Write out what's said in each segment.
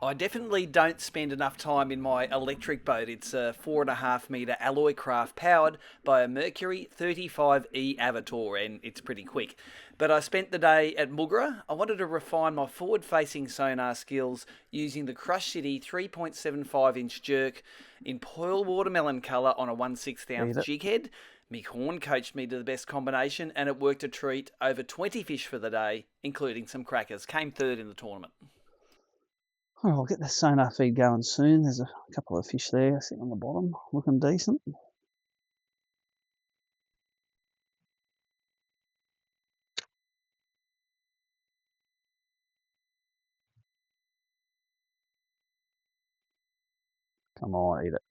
I definitely don't spend enough time in my electric boat. It's a 4.5 metre alloy craft powered by a Mercury 35E Avator, and it's pretty quick. But I spent the day at Moogerah. I wanted to refine my forward facing sonar skills using the Crush City 3.75-inch jerk in pearl watermelon colour on a 1/6 ounce Eat it. jighead. Mick Horn coached me to the best combination, and it worked a treat. Over 20 fish for the day, including some crackers. Came third in the tournament. Oh, I'll get the sonar feed going soon. There's a couple of fish there sitting on the bottom, looking decent. Come on, eat it.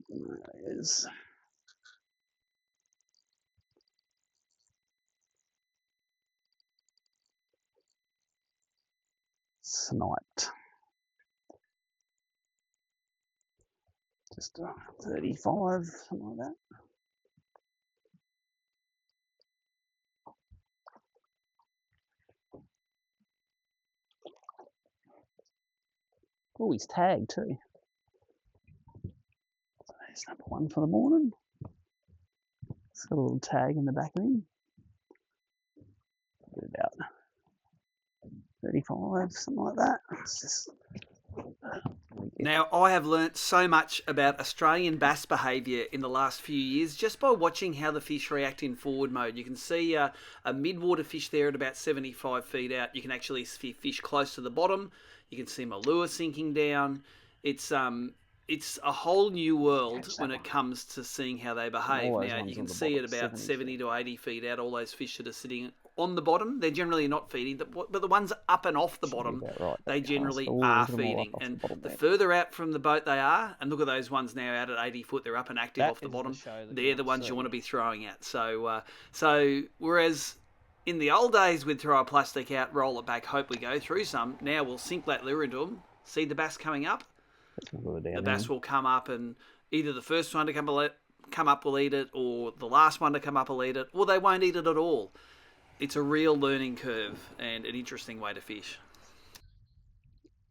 There it is. Sniped. Just 35, something like that. Oh, he's tagged too. So there's number one for the morning. It's got a little tag in the back of him. About 35, something like that. It's just... Now, I have learnt so much about Australian bass behaviour in the last few years just by watching how the fish react in forward mode. You can see a mid-water fish there at about 75 feet out. You can actually see fish close to the bottom. You can see my lure sinking down. It's a whole new world when it comes to seeing how they behave. Now, you can see at about 70 to 80 feet out all those fish that are sitting on the bottom. They're generally not feeding, but the ones up and off the bottom, they generally are feeding. And the further out from the boat they are, and look at those ones now out at 80 foot, they're up and active off the bottom. They're the ones you want to be throwing at. So whereas in the old days we'd throw a plastic out, roll it back, hope we go through some. Now we'll sink that lure into them, see the bass coming up. The bass will come up, and either the first one to come up will eat it, or the last one to come up will eat it, or they won't eat it at all. It's a real learning curve and an interesting way to fish.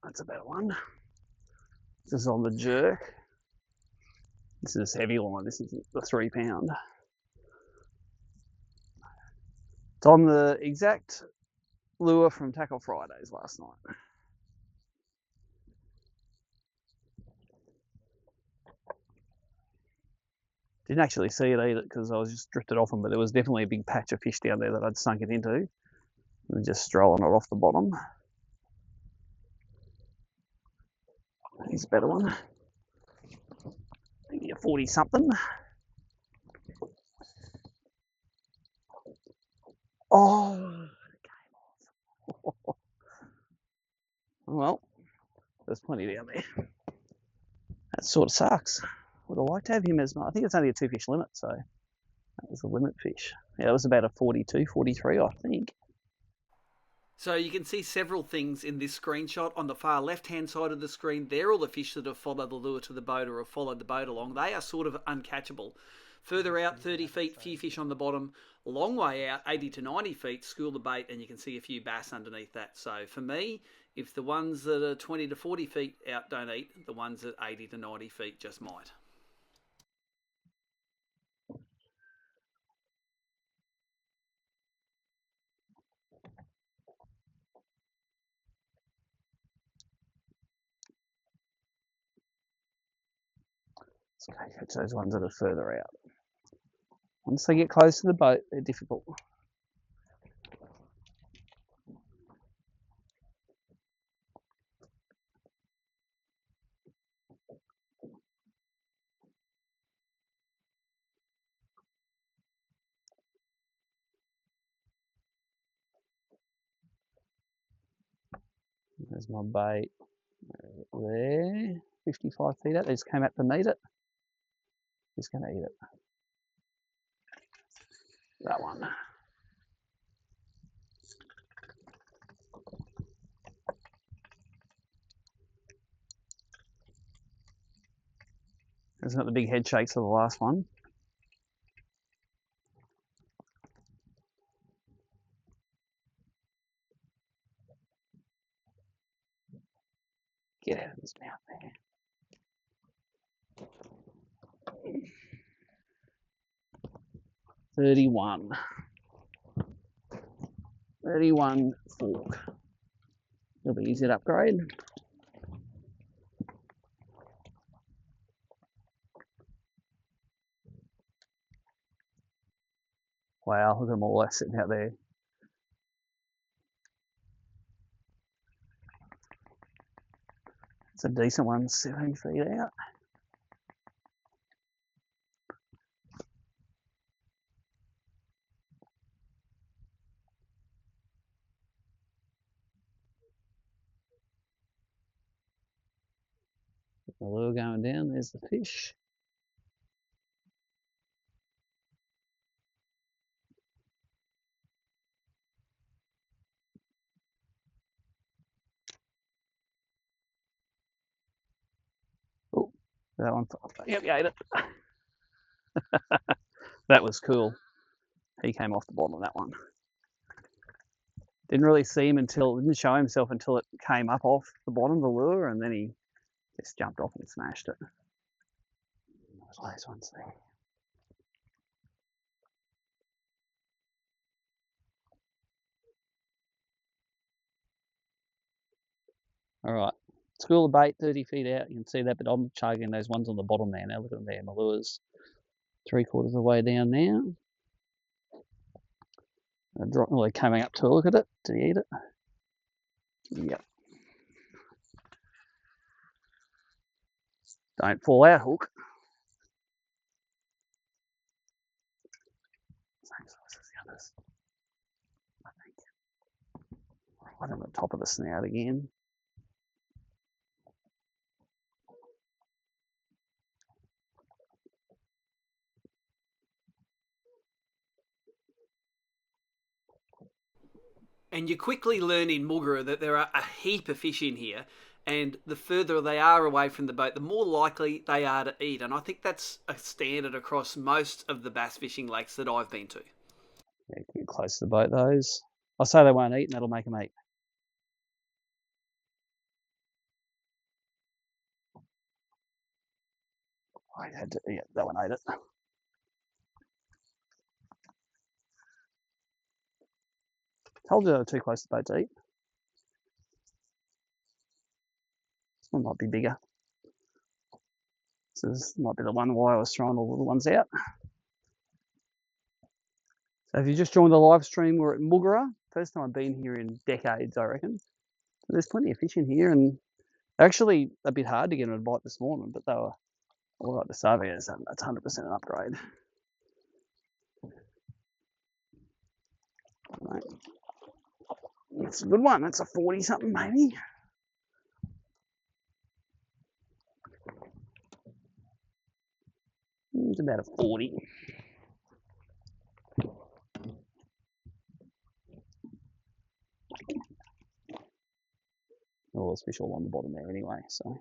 That's about one. This is on the jerk. This is heavy line. This is the 3 pound. It's on the exact lure from Tackle Fridays last night. Didn't actually see it either because I was just drifted off them, but there was definitely a big patch of fish down there that I'd sunk it into and just strolling it off the bottom. Here's a better one. Maybe a 40 something. Oh, it came off. Well, there's plenty down there. That sort of sucks. Would I like to have him as my... I think it's only a 2-fish limit, so that was a limit fish. Yeah, it was about a 42, 43, I think. So you can see several things in this screenshot. On the far left-hand side of the screen, they're all the fish that have followed the lure to the boat or have followed the boat along. They are sort of uncatchable. Further out, 30 feet, few fish on the bottom. A long way out, 80 to 90 feet, school the bait, and you can see a few bass underneath that. So for me, if the ones that are 20 to 40 feet out don't eat, the ones at 80 to 90 feet just might. Okay, catch those ones that are further out. Once they get close to the boat, they're difficult. There's my bait. There, 55 feet out. They just came out to meet it. He's going to eat it. That one. Hasn't got the big head shakes of the last one. Get out of his mouth there. 31. 31 fork. It'll be easy to upgrade. Wow, look at them all sitting out there. It's a decent one, 70 feet out. The lure going down, there's the fish. Oh, that one, yep, you ate it. That was cool. He came off the bottom of that one. Didn't really see him until, didn't show himself until it came up off the bottom of the lure, and then he just jumped off and smashed it. Those ones there. All right, school of bait, 30 feet out. You can see that, but I'm chugging those ones on the bottom there now. Look at them there. My lure's 3/4 of the way down now. Well, they're coming up to look at it. Did he eat it? Yep. Don't fall out, hook. Same size as the others, I think. Right on the top of the snout again. And you quickly learn in Moogerah that there are a heap of fish in here, and the further they are away from the boat, the more likely they are to eat. And I think that's a standard across most of the bass fishing lakes that I've been to. Yeah, get close to the boat, those. I'll say they won't eat, and that'll make them eat. I had to, yeah, that one ate it. Told you they were too close to the boat to eat. This one might be bigger. So this might be the one why I was throwing all the little ones out. So if you just joined the live stream, we're at Moogerah. First time I've been here in decades, I reckon. So there's plenty of fish in here, and actually a bit hard to get them to bite this morning, but they were all right to start with. That's 100% an upgrade. Right. It's a good one. That's a 40 something maybe. It's about a 40. Oh, there's fish all on the bottom there anyway, so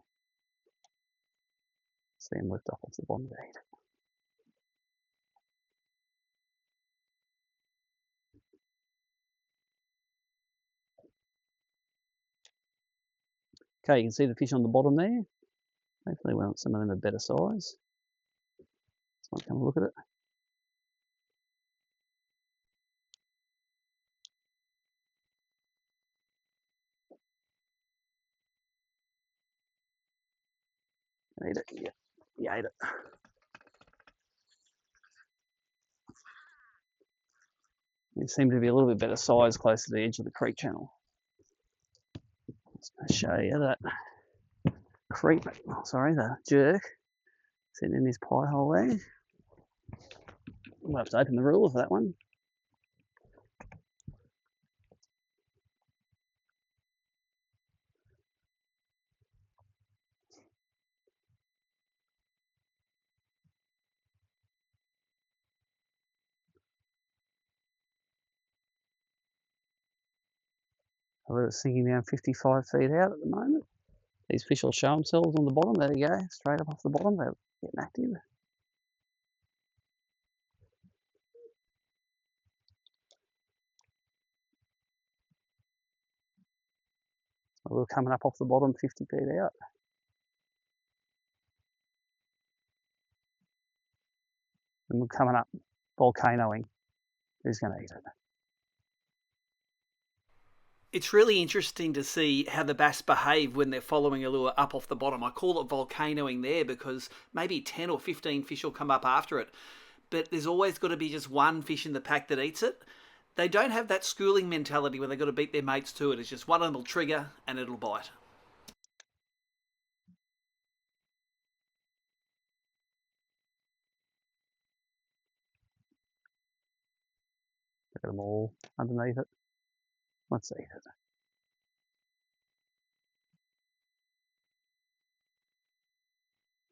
see them lift up off the bottom there. Okay, you can see the fish on the bottom there. Hopefully some of them are better size. Let's want to come and look at it. Eat it, yeah, you ate it. They seem to be a little bit better size close to the edge of the creek channel. Let's show you that creek, the jerk sitting in his pie hole there. We'll have to open the ruler for that one. I believe it's sinking down 55 feet out at the moment. These fish will show themselves on the bottom. There you go, straight up off the bottom. They're getting active. We were coming up off the bottom 50 feet out. And we're coming up volcanoing. Who's going to eat it? It's really interesting to see how the bass behave when they're following a lure up off the bottom. I call it volcanoing there because maybe 10 or 15 fish will come up after it, but there's always got to be just one fish in the pack that eats it. They don't have that schooling mentality where they've got to beat their mates to it. It's just one of them will trigger and it'll bite. Look at them all underneath it. Let's eat it.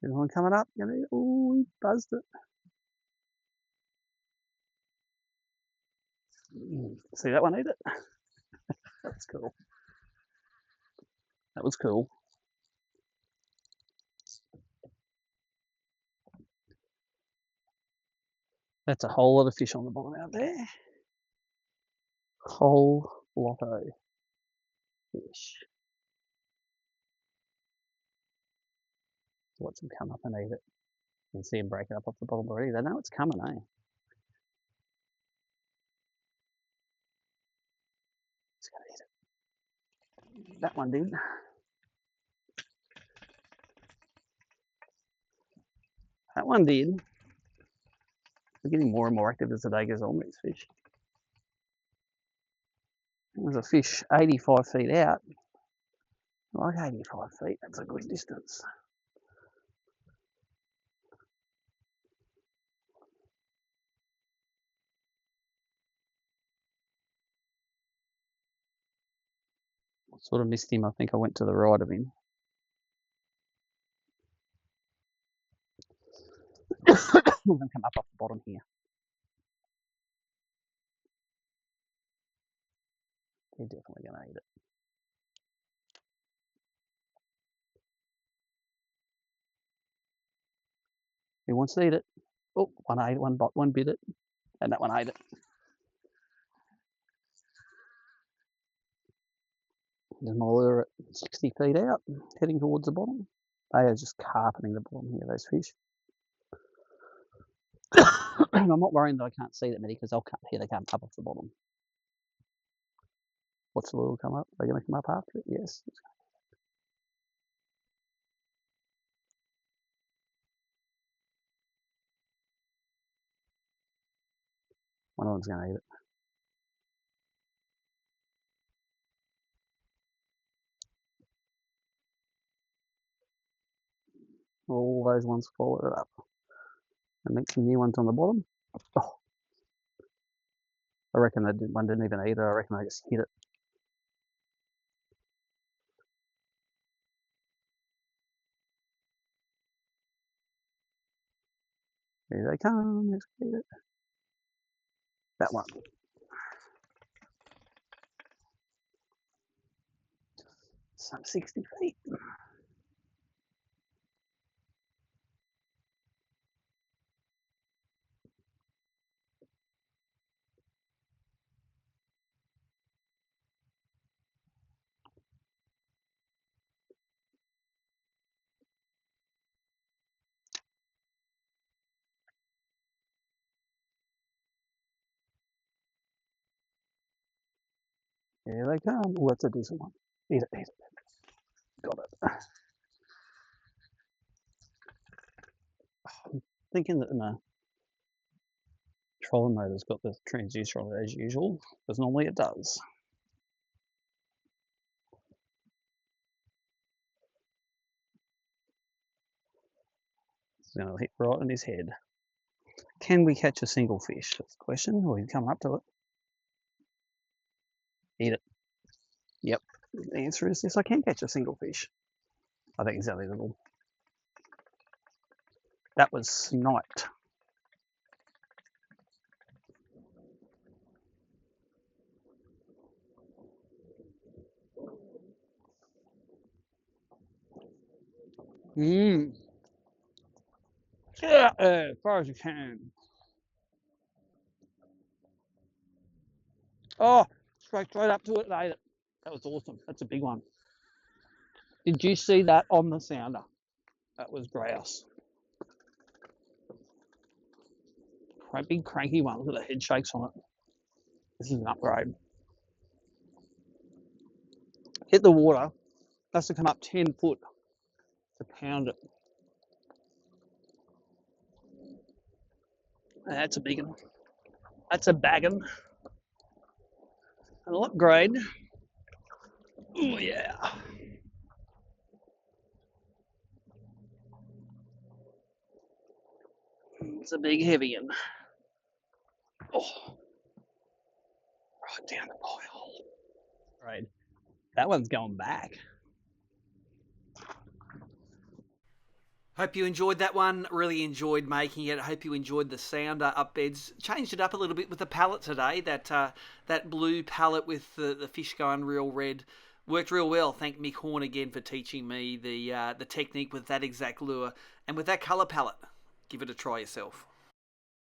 There's one coming up. Oh, he buzzed it. See that one eat it? That's cool. That was cool. That's a whole lot of fish on the bottom out there. Whole lot of fish. Watch them come up and eat it. You can see them break it up off the bottom already. They know it's coming, eh? It's gonna eat it. That one did. That one did. They're getting more and more active as the day goes on, these fish. There's a fish 85 feet out. Like 85 feet, that's a good distance. I sort of missed him. I think I went to the right of him. I'm going to come up off the bottom here. They're definitely going to eat it. Who wants to eat it? Oh, one ate it, one bit it, and that one ate it. There's my lure at 60 feet out, heading towards the bottom. They are just carpeting the bottom here, those fish. And I'm not worrying that I can't see that many because they'll come here, they come up off the bottom. What's the lure come up? Are they going to come up after it? Yes. One of them's going to eat it. All those ones followed it up. And make some new ones on the bottom. Oh, I reckon that one didn't even eat it. I reckon I just hit it. Here they come. Let's eat it. That one. Some 60 feet. Here they come. Oh, that's a decent one. Eat it, eat it. Got it. I'm thinking that the trolling motor's got the transducer on it as usual, because normally it does. It's going to hit right in his head. Can we catch a single fish? That's the question. Or you come up to it. Eat it. Yep. The answer is yes, I can catch a single fish. I think exactly little. That was sniped. Yeah, as far as you can. Oh, straight up to it and ate it. That was awesome. That's a big one. Did you see that on the sounder? That was grouse. Quite big cranky one. Look at the head shakes on it. This is an upgrade. Hit the water. Has to come up 10 foot to pound it. That's a big one. That's a baggin. And what grade? Oh yeah. It's a big heavy one. Oh, right down the pile. Right. That one's going back. Hope you enjoyed that one. Really enjoyed making it. Hope you enjoyed the sounder up beds. Changed it up a little bit with the palette today. That blue palette with the fish going real red worked real well. Thank Mick Horn again for teaching me the technique with that exact lure and with that colour palette. Give it a try yourself.